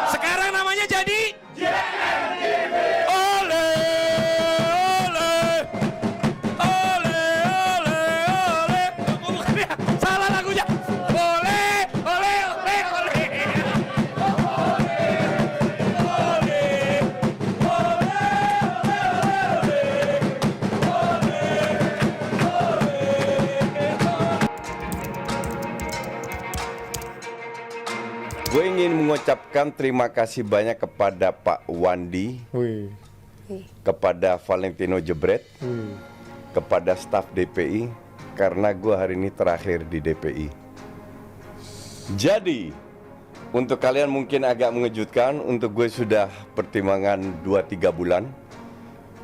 Sekarang namanya jadi JNTV. Ole, ole, ole, ole, ole. Oh, bukan ya, salah lagunya. Ole, ole, ole, ole. Gue ingin mengucapkan terima kasih banyak kepada Pak Wandi, kepada Valentino Jebret, kepada staf DPI, karena gue hari ini terakhir di DPI. Jadi, untuk kalian mungkin agak mengejutkan, untuk gue sudah pertimbangan 2-3 bulan.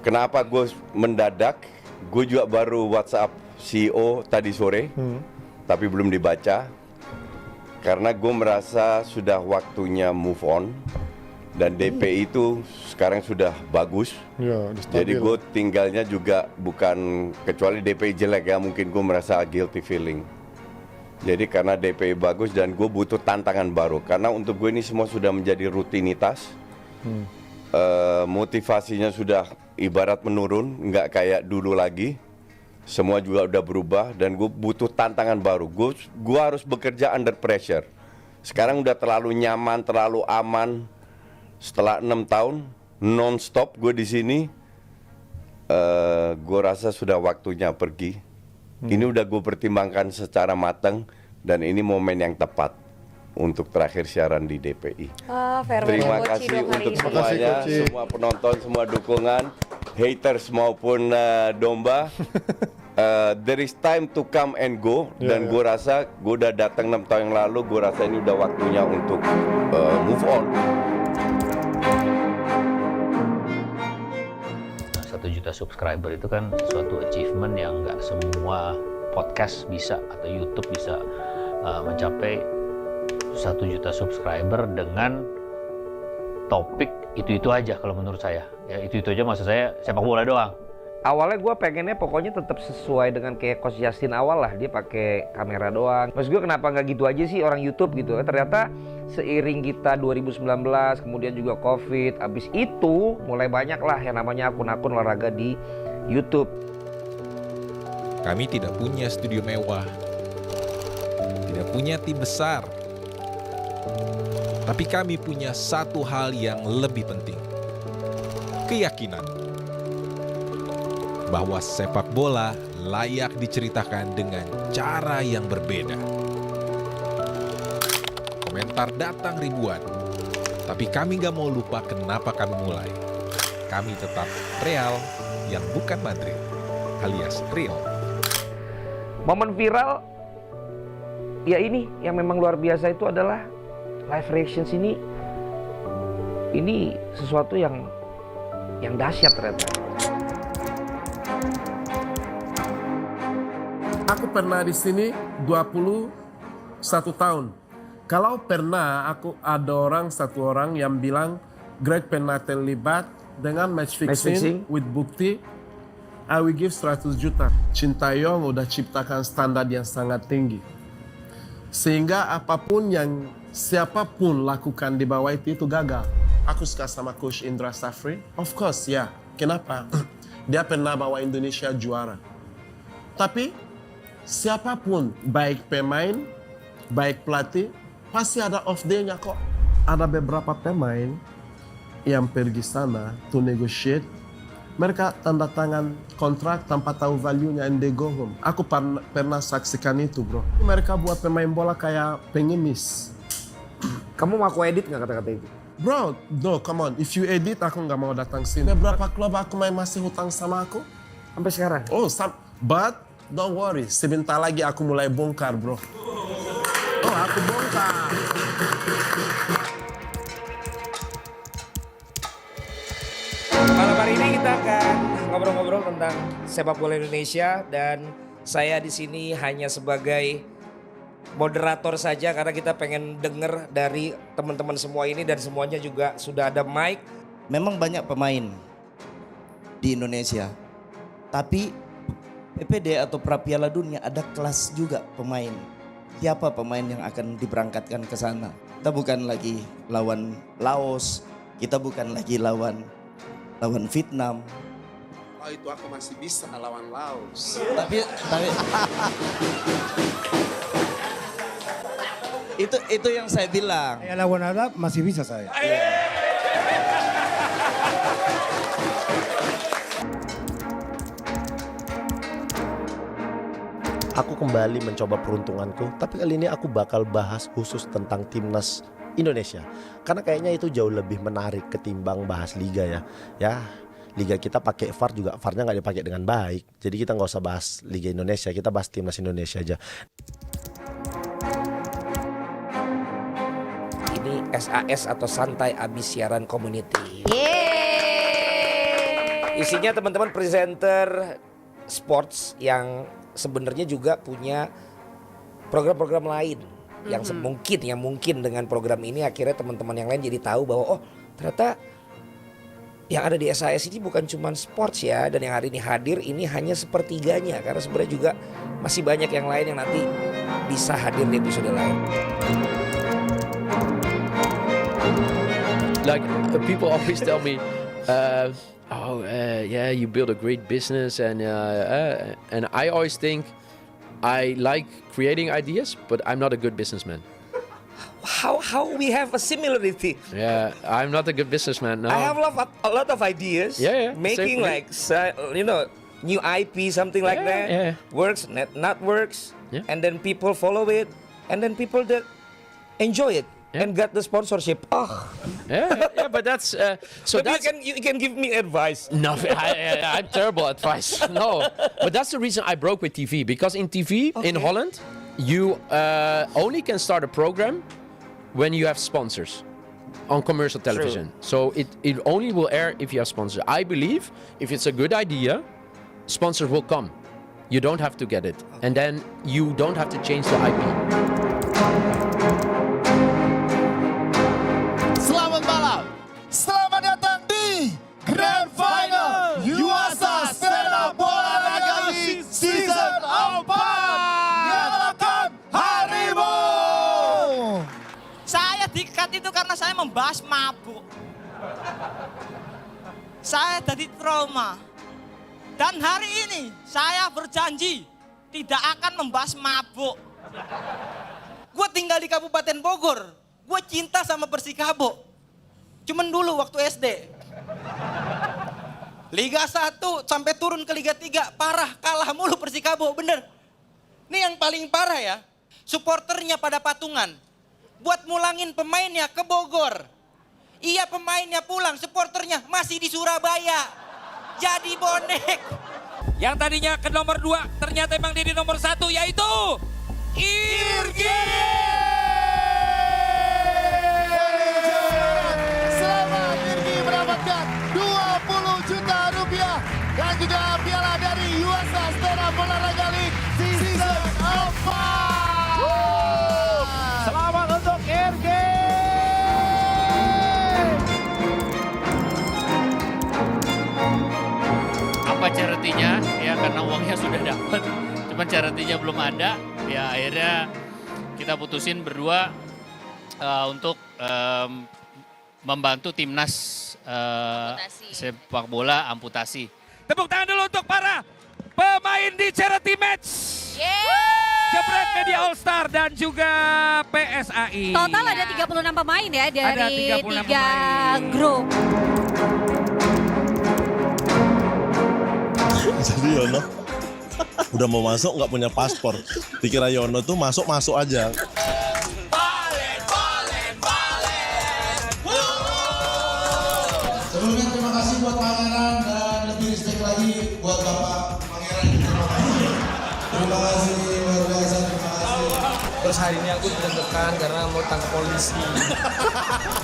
Kenapa gue mendadak? Gue juga baru WhatsApp CEO tadi sore, tapi belum dibaca. Karena gue merasa sudah waktunya move on. Dan DPI itu sekarang sudah bagus. Ya, jadi gue tinggalnya juga bukan, kecuali DPI jelek ya, mungkin gue merasa guilty feeling. Jadi karena DPI bagus dan gue butuh tantangan baru. Karena untuk gue ini semua sudah menjadi rutinitas. Motivasinya sudah ibarat menurun, nggak kayak dulu lagi. Semua juga udah berubah dan gue butuh tantangan baru. Gue harus bekerja under pressure. Sekarang udah terlalu nyaman, terlalu aman. Setelah 6 tahun non-stop gue di sini, gue rasa sudah waktunya pergi. Ini udah gue pertimbangkan secara matang dan ini momen yang tepat untuk terakhir siaran di DPI. Terima kasih untuk semuanya, semua penonton, semua dukungan, haters maupun domba. There is time to come and go. Dan gue rasa gue udah datang 6 tahun yang lalu. Gue rasa ini udah waktunya untuk move on. 1 juta subscriber itu kan suatu achievement yang nggak semua podcast bisa atau YouTube bisa mencapai 1 juta subscriber dengan topik itu aja. Kalau menurut saya ya itu aja, maksud saya sepak bola doang. Awalnya gue pengennya pokoknya tetap sesuai dengan kayak Coach Justin awal lah, dia pakai kamera doang. Maksud gue kenapa nggak gitu aja sih orang YouTube gitu. Ternyata seiring kita 2019 kemudian juga Covid, abis itu mulai banyak lah yang namanya akun-akun olahraga di YouTube. Kami tidak punya studio mewah, tidak punya tim besar, tapi kami punya satu hal yang lebih penting, keyakinan bahwa sepak bola layak diceritakan dengan cara yang berbeda. Komentar datang ribuan, tapi kami gak mau lupa kenapa kami mulai. Kami tetap Real yang bukan Madrid, alias real. Momen viral ya ini yang memang luar biasa itu adalah live reactions ini sesuatu yang dahsyat ternyata. Aku pernah di sini 21 tahun. Kalau pernah ada satu orang yang bilang Greg pernah terlibat dengan match fixing with bukti, I will give 100 juta. Sintayong udah ciptakan standar yang sangat tinggi. Sehingga apapun yang siapapun lakukan di bawah itu gagal. Aku suka sama Coach Indra Safri. Of course ya. Kenapa? Dia pernah bawa Indonesia juara. Tapi siapapun, baik pemain, baik pelatih, pasti ada off day-nya kok. Ada beberapa pemain yang pergi sana to negotiate. Mereka tanda tangan kontrak tanpa tahu value-nya and they go home. Aku pernah saksikan itu, bro. Mereka buat pemain bola kayak pengemis. Kamu mau aku edit nggak kata-kata itu? Bro, no, come on. If you edit, aku nggak mau datang sini. Beberapa klub aku main masih hutang sama aku. Sampai sekarang? Oh, but don't worry, sebentar lagi aku mulai bongkar, bro. Oh, aku bongkar. Malam hari ini kita akan ngobrol-ngobrol tentang sepak bola Indonesia dan saya di sini hanya sebagai moderator saja karena kita pengen denger dari teman-teman semua ini dan semuanya juga sudah ada mic. Memang banyak pemain di Indonesia, tapi PPD atau Pra Piala Dunia ada kelas juga pemain. Siapa pemain yang akan diberangkatkan ke sana? Kita bukan lagi lawan Laos, kita bukan lagi lawan Vietnam. Oh itu aku masih bisa lawan Laos. Tapi itu yang saya bilang. Saya lawan Arab masih bisa saya. Aku kembali mencoba peruntunganku, tapi kali ini aku bakal bahas khusus tentang timnas Indonesia. Karena kayaknya itu jauh lebih menarik ketimbang bahas liga ya. Ya, liga kita pakai VAR juga, VAR-nya nggak dipakai dengan baik. Jadi kita nggak usah bahas liga Indonesia, kita bahas timnas Indonesia aja. Ini SAS atau Santai Abis Siaran Community. Isinya teman-teman presenter sports yang sebenarnya juga punya program-program lain yang mungkin dengan program ini akhirnya teman-teman yang lain jadi tahu bahwa oh ternyata yang ada di SAS ini bukan cuma sports ya, dan yang hari ini hadir ini hanya sepertiganya karena sebenarnya juga masih banyak yang lain yang nanti bisa hadir di episode lain. Like people always tell me, yeah, you build a great business, and I always think I like creating ideas, but I'm not a good businessman. How we have a similarity? Yeah, I'm not a good businessman. No. I have a lot of ideas. Yeah, making like new IP, something like that. Yeah. Works, not works, Yeah. and then people follow it, and then people that enjoy it. Yeah. And got the sponsorship. Oh, Yeah, but that's so. but That's you can give me advice. no, I'm terrible at advice. No, but that's the reason I broke with TV, because in TV in Holland, you only can start a program when you have sponsors on commercial television. So it only will air if you have sponsors. I believe if it's a good idea, sponsors will come. You don't have to get it, and then you don't have to change the IP. Selamat malam. Selamat datang di Grand Final UEFA Sepak Bola Raga League Season 4. Nyalakan harimau. Saya dikat itu karena saya membahas mabuk. Saya jadi trauma. Dan hari ini saya berjanji tidak akan membahas mabuk. Gue tinggal di Kabupaten Bogor. Gue cinta sama Persikabo. Cuman dulu waktu SD. Liga 1 sampai turun ke Liga 3 parah, kalah mulu Persikabo, bener. Ini yang paling parah ya, supporternya pada patungan. Buat mulangin pemainnya ke Bogor. Iya pemainnya pulang, supporternya masih di Surabaya. Jadi bonek. Yang tadinya ke nomor 2 ternyata emang dia di nomor 1, yaitu Irgi. Selamat Irgi mendapatkan 20 juta rupiah dan juga piala dari UEFA Sepak Bola Raga League Season 4. Selamat untuk Irgi. Apa charity-nya ya, karena uangnya sudah dapat, cuman charity-nya belum ada ya, akhirnya kita putusin berdua untuk membantu timnas sepak bola amputasi. Tepuk tangan dulu untuk para pemain di charity match. Jebret Media All Star dan juga PSAI. Total ada 36 pemain ya dari 36 3 grup. Jadi Yono udah mau masuk nggak punya paspor. Dikira Yono tuh masuk aja. Sebelumnya terima kasih buat Pangeran dan lebih respect lagi buat Bapak Pangeran. Terima kasih luar biasa, terima kasih. Terus hari ini aku deg-degan karena mau tangkap polisi.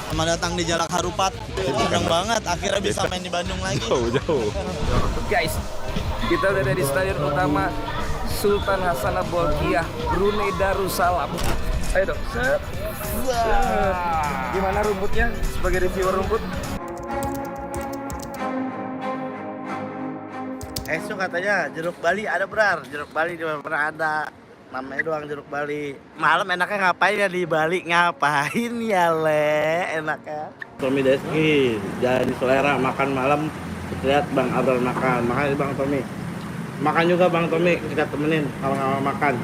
Selamat datang di Jalak Harupat. Senang banget akhirnya bisa main di Bandung lagi. Jauh. Guys, kita udah ada di stadion utama Sultan Hasanah Bolkiah, Brunei Darussalam. Ayo dong, set. Gimana rumputnya sebagai reviewer rumput? Esok katanya jeruk Bali ada benar, jeruk Bali di mana pernah ada. Namanya doang jeruk Bali. Malam enaknya ngapain ya di Bali? Ngapain ya Le? Enaknya. Tommy Deski, jadi selera makan malam. Lihat Bang Abdul makan. Makanya Bang Tommy. Makan juga Bang Tommy, kita temenin kalau makan.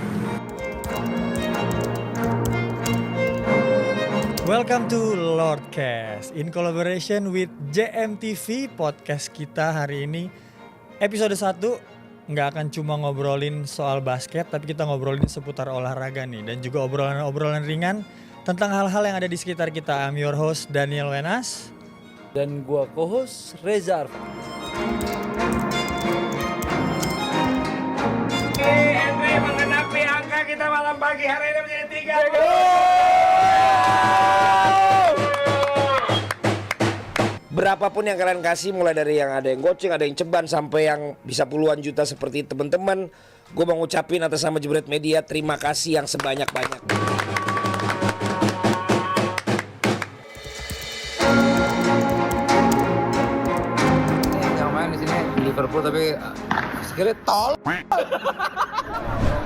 Welcome to Lordcast in collaboration with JMTV. Podcast kita hari ini episode 1 nggak akan cuma ngobrolin soal basket, tapi kita ngobrolin seputar olahraga nih, dan juga obrolan-obrolan ringan tentang hal-hal yang ada di sekitar kita. I'm your host Daniel Wenas. Dan gua co-host Reza Arfan. Henry mengenapi angka kita malam pagi hari ini menjadi 30. Berapapun yang kalian kasih, mulai dari yang ada yang goceng, ada yang ceban, sampai yang bisa puluhan juta seperti teman-teman, gue mau ngucapin atas nama Jebret Media terima kasih yang sebanyak-banyak. Yang main di sini Liverpool tapi sekali tol.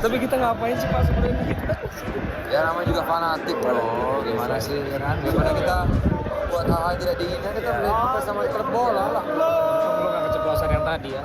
Tapi kita ngapain sih Pak sebenarnya kita? Ya namanya juga fanatik bro. Gimana sih kan? Daripada kita buat hal-hal tidak diinginkan, kita beli sama klub bola lah. Perlu nggak keceplosan yang tadi ya.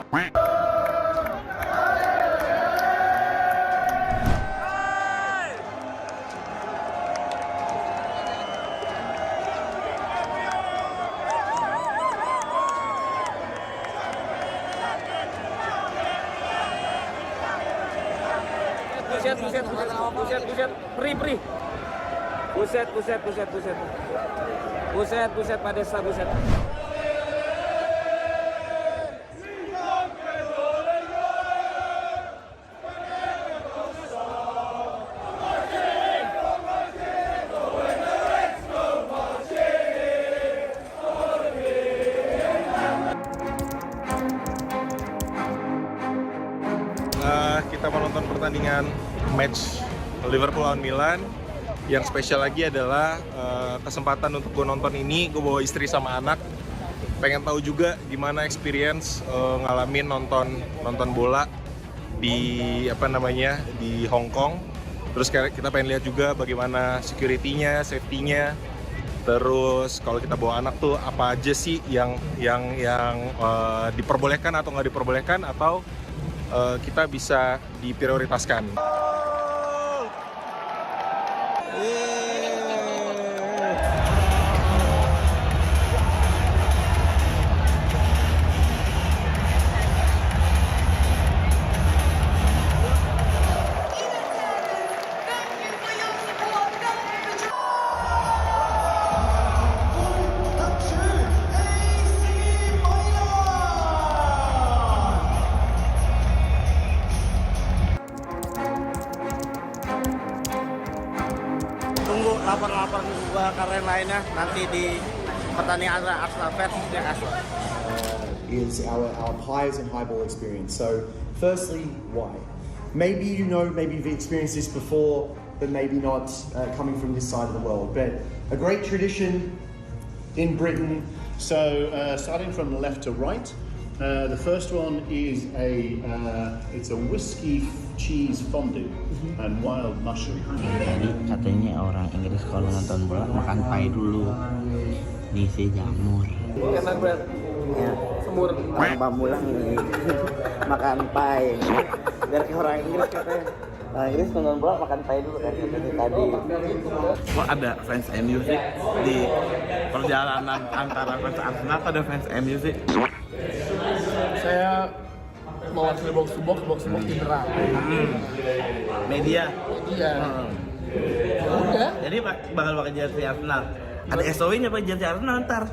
Buset, Pak Desa, buset. Kita mau nonton pertandingan match Liverpool lawan Milan. Yang spesial lagi adalah kesempatan untuk gue nonton ini, gue bawa istri sama anak. Pengen tahu juga gimana experience ngalamin nonton bola di di Hong Kong. Terus kita pengen lihat juga bagaimana security-nya, safety-nya. Terus kalau kita bawa anak tuh apa aja sih yang diperbolehkan atau nggak diperbolehkan, atau kita bisa diprioritaskan. Lapor gua kalian lainnya nanti di pertandingan antara Arsenal versus Newcastle. Is our highs and high ball experience. So, firstly, why? Maybe maybe you've experienced this before, but maybe not coming from this side of the world. But a great tradition in Britain. So, starting from left to right, the first one is it's a whiskey cheese fondue and wild mushroom. Jadi katanya orang Inggris kalau nonton bola makan pai dulu, diisi jamur. Enak banget. Ya, semur. Orang Pamulang ini makan pai. Biar kayak orang Inggris katanya. Orang Inggris nonton bola makan pai dulu kan seperti tadi. Kok ada fans MU sih di perjalanan antara fans Arsenal ada fans MU sih? Saya bawa hasil box to box Indra. Media. Udah. Jadi bakal pakai jersey Arsenal. Ada SOI-nya pakai jersey Arsenal ntar.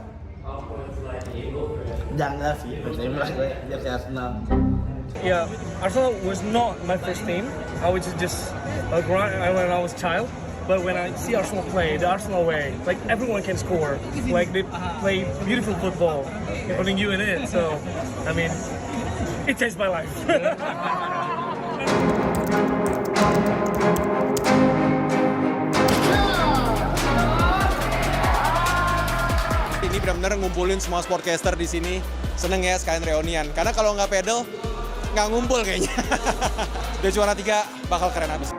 Jangan sih, saya pakai jersey Arsenal. Yeah, Arsenal was not my first team. I was just when I was a child. But when I see Arsenal play, the Arsenal way, like everyone can score. Like they play beautiful football, including you in it. So, I mean, it changed my life. Ini benar-benar ngumpulin semua sportcaster di sini. Seneng ya sekalian reunian. Karena kalau nggak pedal, nggak ngumpul kayaknya. Udah juara 3 bakal keren abis.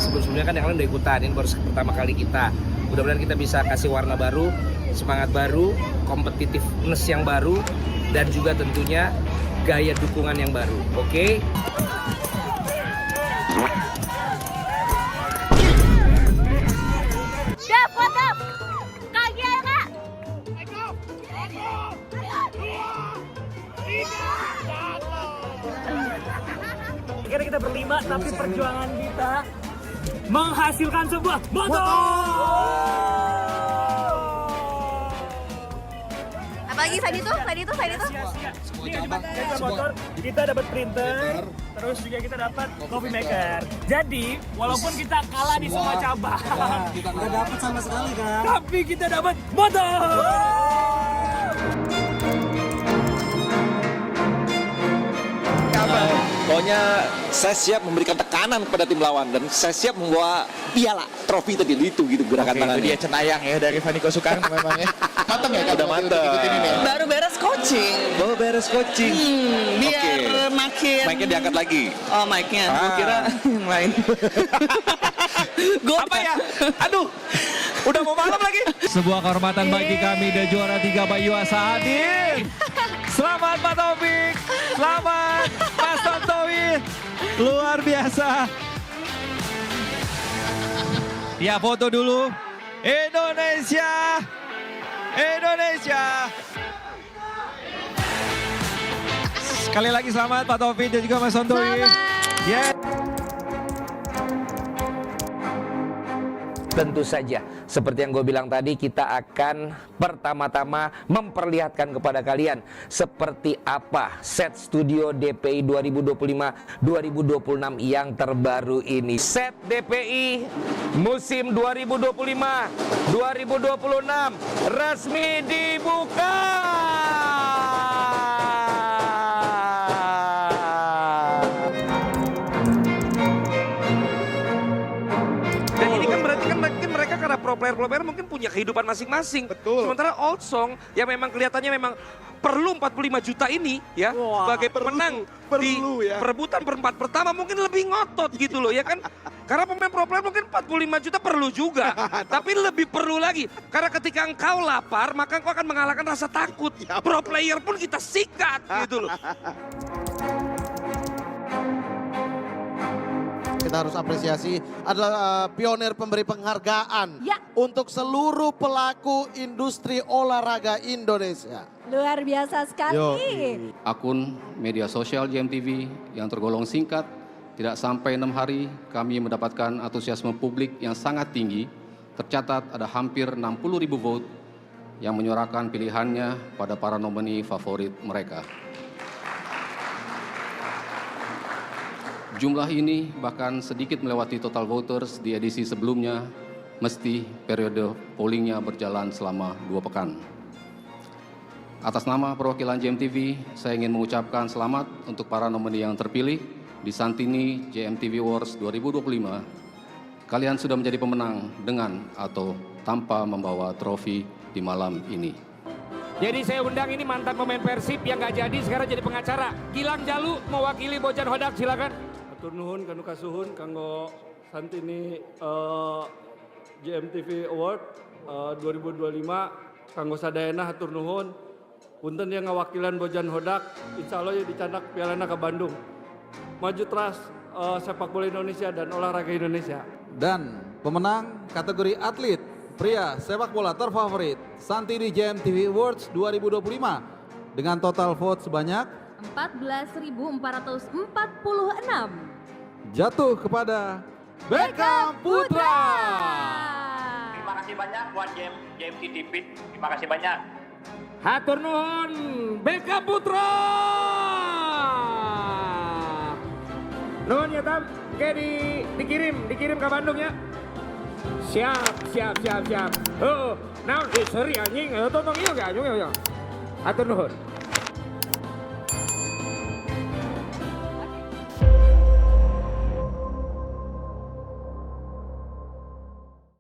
sebelum-sebelumnya kan yang lain udah ikutan, ini baru pertama kali kita. Mudah-mudahan kita bisa kasih warna baru, semangat baru, competitiveness yang baru, dan juga tentunya gaya dukungan yang baru. Oke? Siap, mantap! Kaki ayo, Kak! Akhirnya kita berlima, tapi perjuangan kita menghasilkan sebuah motor! Apalagi tadi tuh? Kita motor, kita dapat printer, terus juga kita dapat coffee maker. Jadi, walaupun kita kalah di semua cabang, kita nggak dapat sama sekali kan? tapi kita dapat motor! Pokoknya saya siap memberikan tekanan kepada tim lawan dan saya siap membawa piala trofi tadi itu gitu gerakan tangannya. Dia cenayang ya dari Vaniko Soekarno memang ya. Matang ya Udah mantap. Baru beres coaching. Baru beres coaching. Biar makin. Mic-nya diangkat lagi. Oh mic-nya. Gua kira yang lain. Apa ya? Aduh. Udah mau malam lagi. Sebuah kehormatan bagi kami dan juara 3 Bayu Asa hadir. Selamat Pak Taufik. Selamat Mas Tontowi. Luar biasa. Ya foto dulu. Indonesia. Sekali lagi selamat Pak Taufik dan juga Mas Tontowi. Yeah. Tentu saja, seperti yang gue bilang tadi, kita akan pertama-tama memperlihatkan kepada kalian seperti apa set studio DPI 2025-2026 yang terbaru ini. Set DPI musim 2025-2026 resmi dibuka. Karena pro player mungkin punya kehidupan masing-masing. Betul. Sementara Old Song yang memang kelihatannya memang perlu 45 juta ini ya. Wah, sebagai pemenang di perebutan perempat pertama mungkin lebih ngotot gitu loh ya kan. Karena pemain pro player mungkin 45 juta perlu juga. Tapi lebih perlu lagi. Karena ketika engkau lapar maka engkau akan mengalahkan rasa takut. Pro player pun kita sikat gitu loh. Kita harus apresiasi adalah pionir pemberi penghargaan untuk seluruh pelaku industri olahraga Indonesia. Luar biasa sekali. Akun media sosial JMTV yang tergolong singkat, tidak sampai 6 hari kami mendapatkan antusiasme publik yang sangat tinggi. Tercatat ada hampir 60.000 vote yang menyuarakan pilihannya pada para nomini favorit mereka. Jumlah ini bahkan sedikit melewati total voters di edisi sebelumnya, mesti periode pollingnya berjalan selama 2 pekan. Atas nama perwakilan JMTV, saya ingin mengucapkan selamat untuk para nomini yang terpilih di Santini JMTV Awards 2025. Kalian sudah menjadi pemenang dengan atau tanpa membawa trofi di malam ini. Jadi saya undang ini mantan pemain Persib yang gak jadi sekarang jadi pengacara. Gilang Jalu mewakili Bojan Hodak, silakan. Hatur nuhun kanu kasuhun kanggo Santini JMTV Award 2025 kanggo sadayana hatur nuhun. Punten yang ngawakilan Bojan Hodak, insya Allah ya dicandak pialana ke Bandung. Maju teras sepak bola Indonesia dan olahraga Indonesia. Dan pemenang kategori atlet pria sepak bola terfavorit Santini JMTV Awards 2025 dengan total vote sebanyak 14.446. jatuh kepada Beckham Putra. Terima kasih banyak buat JMTV. Terima kasih banyak. Hatur nuhun Beckham Putra. Nuhun ya Tam, dikirim ke Bandung ya. Siap. Oh, nah, sorry anjing, tolong iya gak? Hatur nuhun.